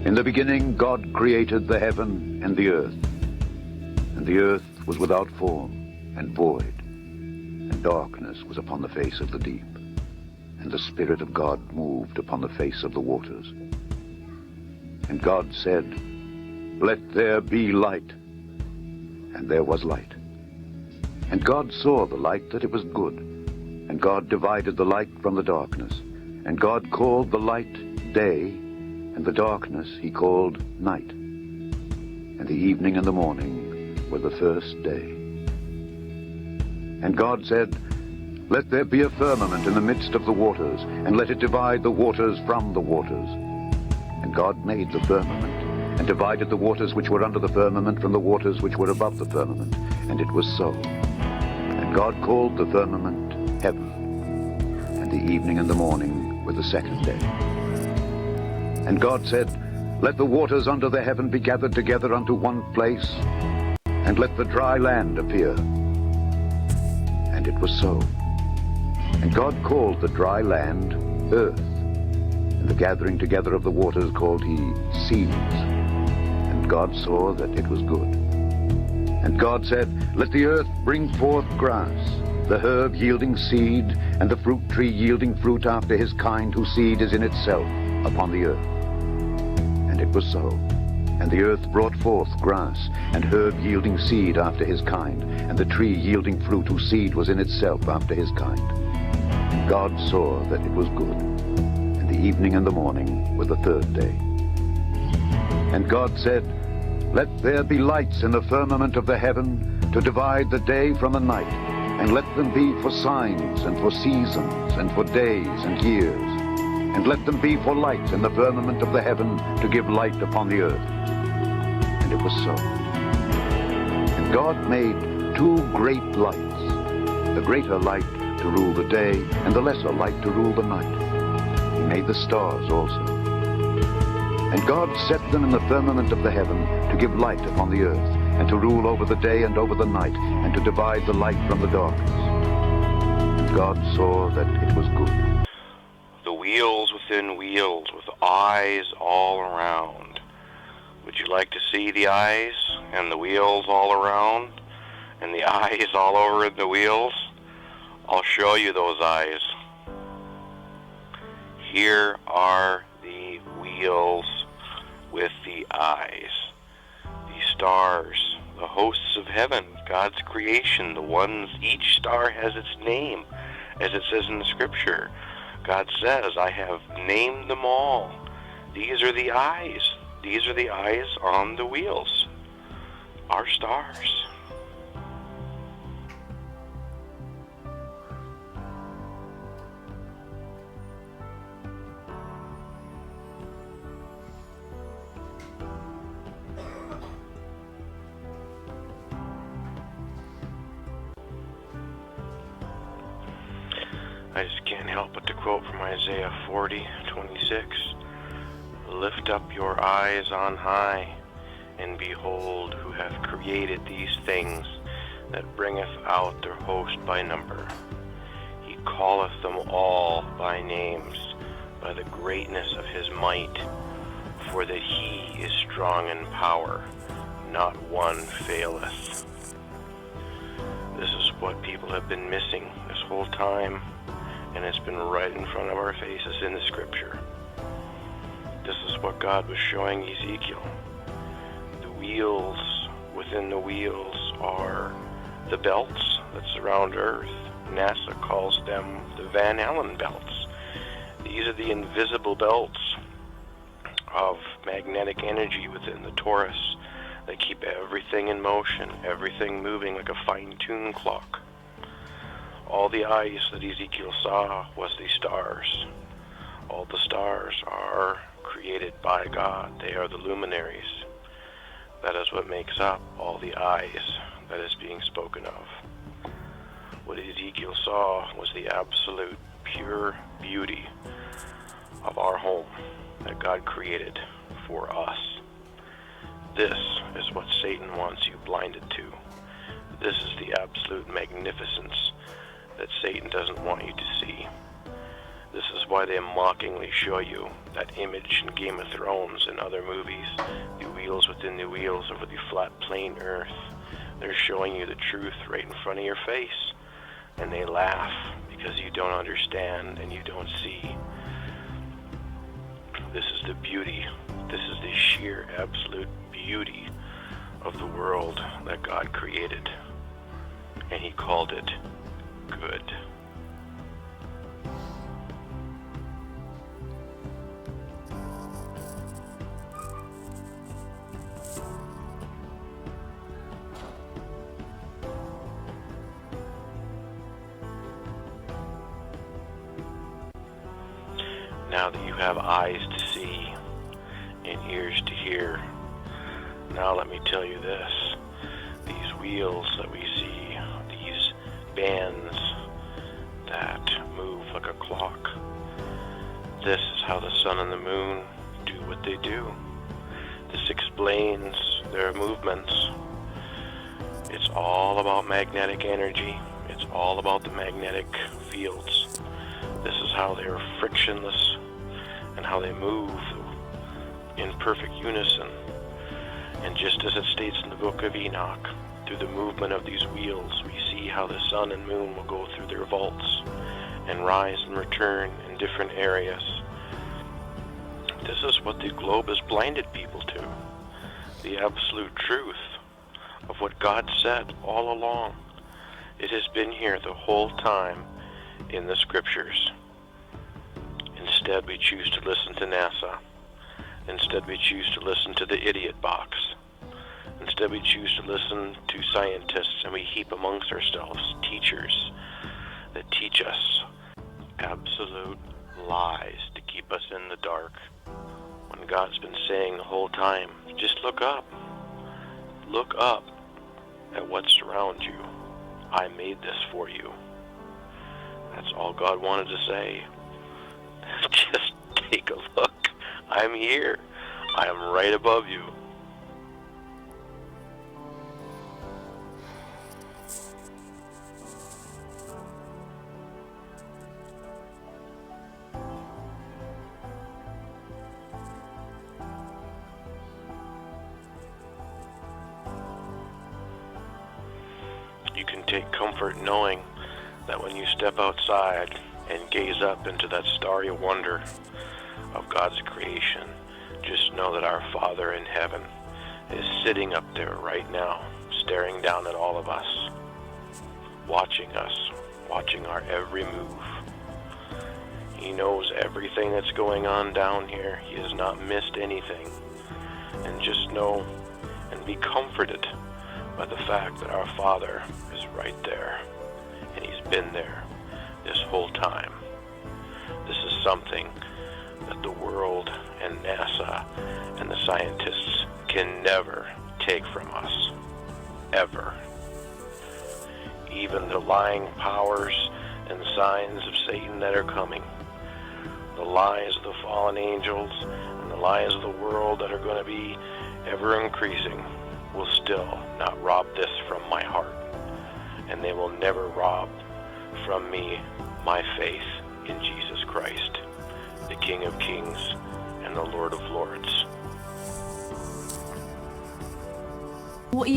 In the beginning, God created the heaven and the earth. And the earth was without form and void, and darkness was upon the face of the deep. And the Spirit of God moved upon the face of the waters. And God said, "Let there be light." And there was light. And God saw the light that it was good. And God divided the light from the darkness. And God called the light day, and the darkness he called night. And the evening and the morning were the first day. And God said, "Let there be a firmament in the midst of the waters, and let it divide the waters from the waters." And God made the firmament, and divided the waters which were under the firmament from the waters which were above the firmament. And it was so. And God called the firmament heaven. And the evening and the morning were the second day. And God said, "Let the waters under the heaven be gathered together unto one place, and let the dry land appear." And it was so. And God called the dry land earth, and the gathering together of the waters called he seas. And God saw that it was good. And God said, "Let the earth bring forth grass, the herb yielding seed, and the fruit tree yielding fruit after his kind, whose seed is in itself upon the earth." And it was so. And the earth brought forth grass, and herb yielding seed after his kind, and the tree yielding fruit whose seed was in itself after his kind. And God saw that it was good. And the evening and the morning were the third day. And God said, "Let there be lights in the firmament of the heaven to divide the day from the night, and let them be for signs and for seasons and for days and years. And let them be for lights in the firmament of the heaven to give light upon the earth." And it was so. And God made two great lights, the greater light to rule the day, and the lesser light to rule the night. He made the stars also. And God set them in the firmament of the heaven to give light upon the earth, and to rule over the day and over the night, and to divide the light from the darkness. And God saw that it was good. The wheels within wheels, with eyes all around. Would you like to see the eyes and the wheels all around, and the eyes all over the wheels? I'll show you those eyes. Here are the wheels with the eyes. The stars, the hosts of heaven, God's creation, the ones, each star has its name, as it says in the scripture. God says, "I have named them all." These are the eyes. These are the eyes on the wheels. Our stars. I just can't help but to quote from Isaiah 40:26. "Lift up your eyes on high, and behold who hath created these things, that bringeth out their host by number. He calleth them all by names, by the greatness of his might, for that he is strong in power, not one faileth." This is what people have been missing this whole time, and it's been right in front of our faces in the scripture. This is what God was showing Ezekiel. The wheels within the wheels are the belts that surround Earth. NASA calls them the Van Allen belts. These are the invisible belts of magnetic energy within the torus. They keep everything in motion, everything moving like a fine-tuned clock. All the eyes that Ezekiel saw was the stars. All the stars are created by God. They are the luminaries. That is what makes up all the eyes that is being spoken of. What Ezekiel saw was the absolute pure beauty of our home that God created for us. This is what Satan wants you blinded to. This is the absolute magnificence that Satan doesn't want you to see. This is why they mockingly show you that image in Game of Thrones and other movies, the wheels within the wheels over the flat plain earth. They're showing you the truth right in front of your face, and they laugh because you don't understand and you don't see. This is the beauty, this is the sheer absolute beauty of the world that God created, and He called it good. Now that you have eyes to see and ears to hear, now let me tell you this. These wheels that we see, these bands that move like a clock, this is how the sun and the moon do what they do. This explains their movements. It's all about magnetic energy. It's all about the magnetic fields. This is how they're frictionless and how they move in perfect unison. And just as it states in the book of Enoch, through the movement of these wheels, we see how the sun and moon will go through their vaults and rise and return in different areas. This is what the globe has blinded people to, the absolute truth of what God said all along. It has been here the whole time in the scriptures. Instead, we choose to listen to NASA. Instead, we choose to listen to the idiot box. Instead, we choose to listen to scientists, and we heap amongst ourselves teachers that teach us absolute lies to keep us in the dark. When God's been saying the whole time, just look up. Look up at what surrounds you. I made this for you. That's all God wanted to say. Just take a look. I'm here. I am right above you. You can take comfort knowing that when you step outside and gaze up into that starry wonder of God's creation, just know that our Father in heaven is sitting up there right now, staring down at all of us, watching our every move. He knows everything that's going on down here. He has not missed anything. And just know and be comforted by the fact that our Father is right there, and He's been there this whole time. This is something that the world and NASA and the scientists can never take from us, ever. Even the lying powers and signs of Satan that are coming, the lies of the fallen angels and the lies of the world that are going to be ever increasing, will still not rob this from my heart, and they will never rob from me my faith in Jesus Christ, the King of Kings and the Lord of Lords.